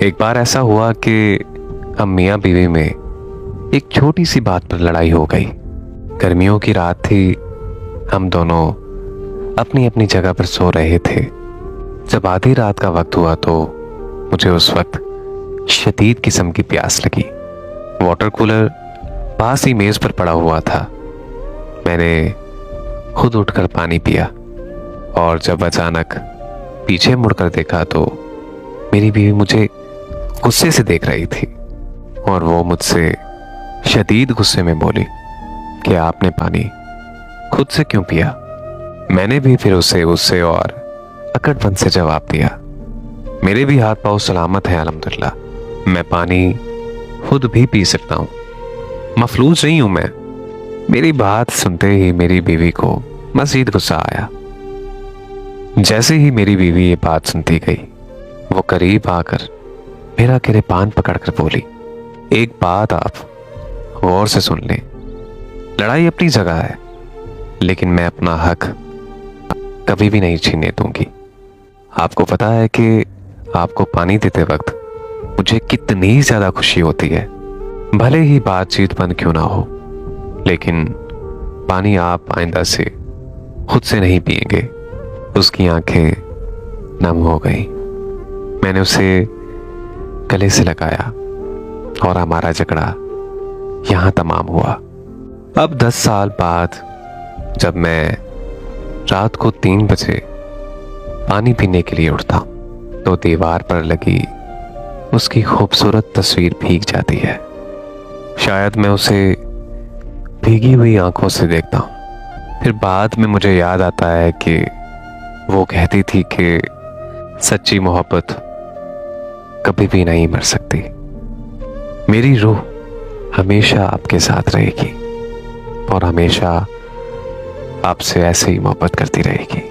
एक बार ऐसा हुआ कि हम मियाँ बीवी में एक छोटी सी बात पर लड़ाई हो गई। गर्मियों की रात थी। हम दोनों अपनी अपनी जगह पर सो रहे थे। जब आधी रात का वक्त हुआ तो मुझे उस वक्त शदीद किस्म की प्यास लगी। वाटर कूलर पास ही मेज पर पड़ा हुआ था। मैंने खुद उठकर पानी पिया और जब अचानक पीछे मुड़कर देखा तो मेरी बीवी मुझे गुस्से से देख रही थी और वो मुझसे शदीद गुस्से में बोली कि आपने पानी खुद से क्यों पिया। मैंने भी फिर उसे गुस्से और अकड़पन से जवाब दिया, मेरे भी हाथ पांव सलामत हैं अल्हम्दुलिल्लाह, मैं पानी खुद भी पी सकता हूँ, मफलूज नहीं हूं मैं। मेरी बात सुनते ही मेरी बीवी को मजीद गुस्सा आया। जैसे ही मेरी बीवी ये बात सुनती गई वो करीब आकर मेरा गिरेबान पकड़कर बोली, एक बात आप गौर से सुन लें, लड़ाई अपनी जगह है लेकिन मैं अपना हक कभी भी नहीं छीनने दूंगी। आपको पता है कि आपको पानी देते वक्त मुझे कितनी ज्यादा खुशी होती है। भले ही बातचीत बंद क्यों ना हो, लेकिन पानी आप आइंदा से खुद से नहीं पिएंगे। उसकी आंखें नम हो गई। मैंने उसे गले से लगाया और हमारा झगड़ा यहां तमाम हुआ। अब 10 साल बाद जब मैं रात को 3 बजे पानी पीने के लिए उठता तो दीवार पर लगी उसकी खूबसूरत तस्वीर भीग जाती है। शायद मैं उसे भीगी हुई आंखों से देखता हूं। फिर बाद में मुझे याद आता है कि वो कहती थी कि सच्ची मोहब्बत कभी भी नहीं मर सकती। मेरी रूह हमेशा आपके साथ रहेगी और हमेशा आपसे ऐसे ही मोहब्बत करती रहेगी।